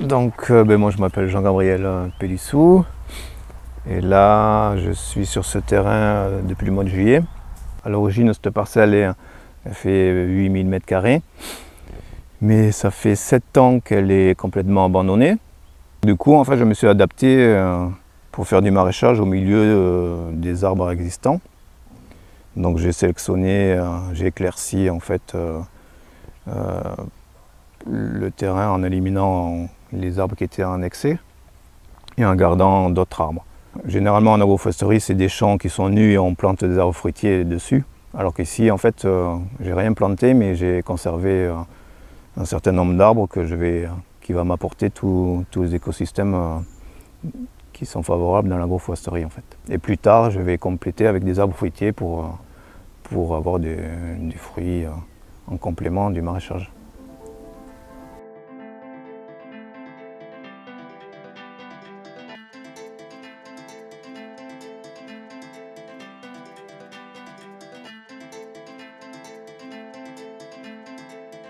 Donc moi je m'appelle Jean-Gabriel Pélissou et là je suis sur ce terrain depuis le mois de juillet. À l'origine cette parcelle elle fait 8000 m², mais ça fait 7 ans qu'elle est complètement abandonnée. Du coup en fait je me suis adapté pour faire du maraîchage au milieu des arbres existants. Donc j'ai sélectionné, j'ai éclairci en fait le terrain en éliminant les arbres qui étaient en excès et en gardant d'autres arbres. Généralement en agroforesterie, c'est des champs qui sont nus et on plante des arbres fruitiers dessus. Alors qu'ici, en fait, j'ai rien planté, mais j'ai conservé un certain nombre d'arbres qui va m'apporter tous les écosystèmes qui sont favorables dans l'agroforesterie en fait. Et plus tard, je vais compléter avec des arbres fruitiers pour avoir des fruits en complément du maraîchage.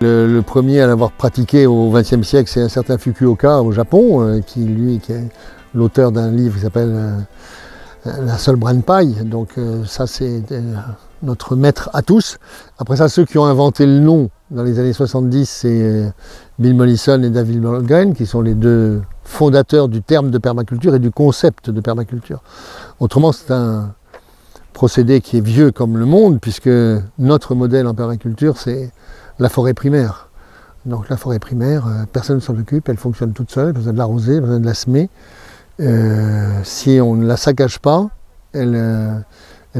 Le premier à l'avoir pratiqué au XXe siècle, c'est un certain Fukuoka au Japon, qui est l'auteur d'un livre qui s'appelle La seule bran paille. Donc ça c'est notre maître à tous. Après ça, ceux qui ont inventé le nom dans les années 70, c'est Bill Mollison et David Malmgren, qui sont les deux fondateurs du terme de permaculture et du concept de permaculture. Autrement, c'est un procédé qui est vieux comme le monde, puisque notre modèle en permaculture, c'est la forêt primaire. Donc la forêt primaire, personne ne s'en occupe, elle fonctionne toute seule, elle a besoin de l'arroser, elle a besoin de la semer. Si on ne la saccage pas, elle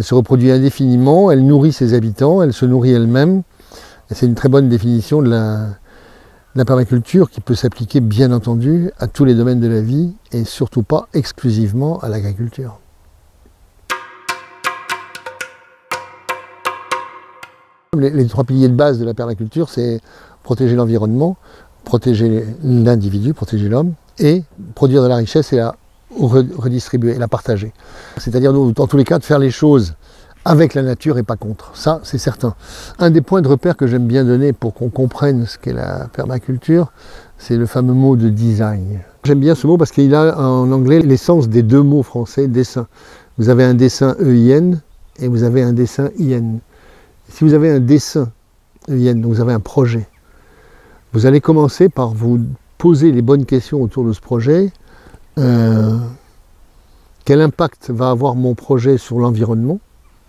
se reproduit indéfiniment, elle nourrit ses habitants, elle se nourrit elle-même. Et c'est une très bonne définition de la permaculture qui peut s'appliquer bien entendu à tous les domaines de la vie et surtout pas exclusivement à l'agriculture. Les 3 piliers de base de la permaculture, c'est protéger l'environnement, protéger l'individu, protéger l'homme, et produire de la richesse et la redistribuer, et la partager. C'est-à-dire, dans tous les cas, de faire les choses avec la nature et pas contre. Ça, c'est certain. Un des points de repère que j'aime bien donner pour qu'on comprenne ce qu'est la permaculture, c'est le fameux mot de design. J'aime bien ce mot parce qu'il a en anglais l'essence des 2 mots français, dessin. Vous avez un dessin EIN et vous avez un dessin IN. Si vous avez un dessin, donc vous avez un projet, vous allez commencer par vous poser les bonnes questions autour de ce projet. Quel impact va avoir mon projet sur l'environnement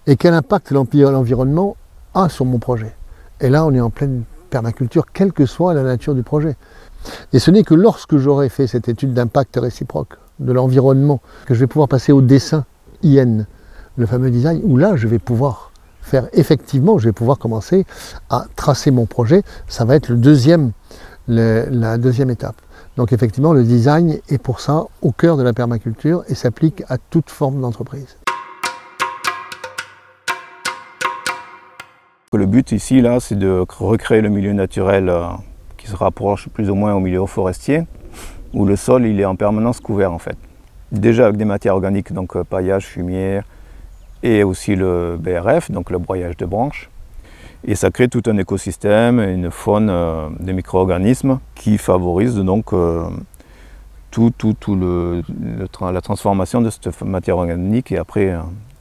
et quel impact l'environnement a sur mon projet. Et là, on est en pleine permaculture, quelle que soit la nature du projet. Et ce n'est que lorsque j'aurai fait cette étude d'impact réciproque de l'environnement que je vais pouvoir passer au dessin IN, le fameux design, où là, je vais pouvoir effectivement, je vais pouvoir commencer à tracer mon projet. Ça va être la deuxième étape. Donc effectivement, le design est pour ça au cœur de la permaculture et s'applique à toute forme d'entreprise. Le but ici, là, c'est de recréer le milieu naturel qui se rapproche plus ou moins au milieu forestier, où le sol il est en permanence couvert en fait. Déjà avec des matières organiques, donc paillage, fumier, et aussi le BRF, donc le broyage de branches. Et ça crée tout un écosystème, une faune de micro-organismes qui favorise donc la transformation de cette matière organique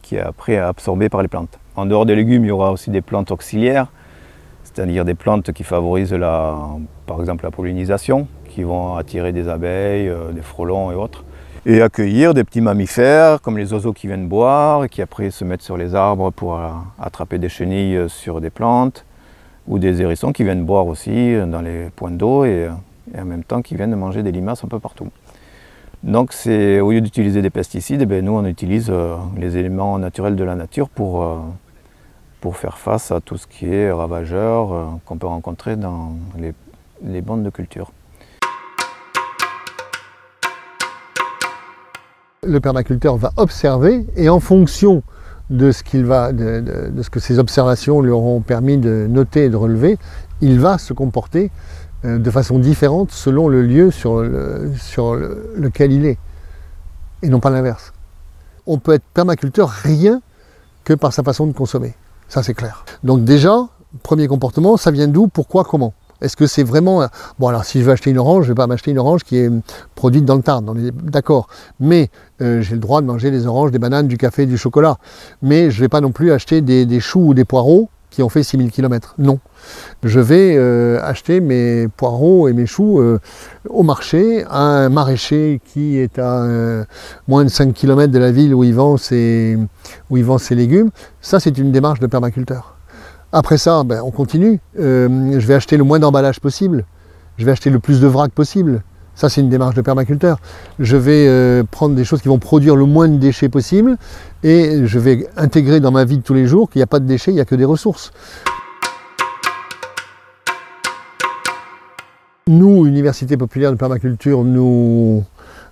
qui est après absorbée par les plantes. En dehors des légumes, il y aura aussi des plantes auxiliaires, c'est-à-dire des plantes qui favorisent par exemple la pollinisation, qui vont attirer des abeilles, des frelons et autres. Et accueillir des petits mammifères comme les oiseaux qui viennent boire et qui après se mettent sur les arbres pour attraper des chenilles sur des plantes, ou des hérissons qui viennent boire aussi dans les points d'eau et en même temps qui viennent manger des limaces un peu partout. Donc au lieu d'utiliser des pesticides, nous on utilise les éléments naturels de la nature pour faire face à tout ce qui est ravageur qu'on peut rencontrer dans les bandes de culture. Le permaculteur va observer et en fonction de ce que ces observations lui auront permis de noter et de relever, il va se comporter de façon différente selon le lieu sur lequel il est, et non pas l'inverse. On peut être permaculteur rien que par sa façon de consommer, ça c'est clair. Donc déjà, premier comportement, ça vient d'où, pourquoi, comment? Est-ce que c'est vraiment... Bon, alors si je veux acheter une orange, je ne vais pas m'acheter une orange qui est produite dans le Tarn, on est d'accord. Mais j'ai le droit de manger des oranges, des bananes, du café, du chocolat. Mais je ne vais pas non plus acheter des choux ou des poireaux qui ont fait 6000 km. Non. Je vais acheter mes poireaux et mes choux au marché, à un maraîcher qui est à moins de 5 km de la ville où il vend ses légumes. Ça, c'est une démarche de permaculteur. Après ça, ben, on continue. Je vais acheter le moins d'emballage possible. Je vais acheter le plus de vrac possible. Ça, c'est une démarche de permaculteur. Je vais prendre des choses qui vont produire le moins de déchets possible et je vais intégrer dans ma vie de tous les jours qu'il n'y a pas de déchets, il n'y a que des ressources. Nous, Université populaire de permaculture, nous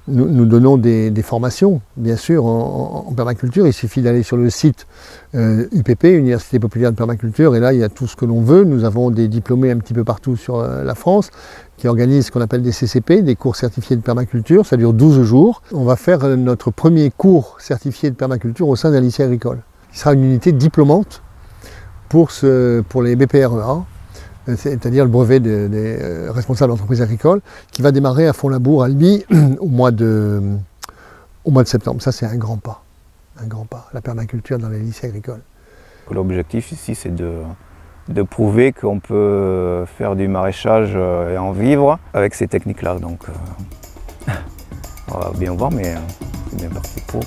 donnons des formations, bien sûr, en permaculture. Il suffit d'aller sur le site UPP, Université populaire de permaculture, et là, il y a tout ce que l'on veut. Nous avons des diplômés un petit peu partout sur la France qui organisent ce qu'on appelle des CCP, des cours certifiés de permaculture. Ça dure 12 jours. On va faire notre premier cours certifié de permaculture au sein d'un lycée agricole. Il sera une unité diplômante pour les BPREA, c'est-à-dire le brevet des responsables d'entreprises agricoles, qui va démarrer à Font-Labour-Albi au mois de septembre. Ça, c'est un grand pas, la permaculture dans les lycées agricoles. L'objectif ici, c'est de prouver qu'on peut faire du maraîchage et en vivre avec ces techniques-là. Donc, on va bien voir, mais c'est bien parti pour.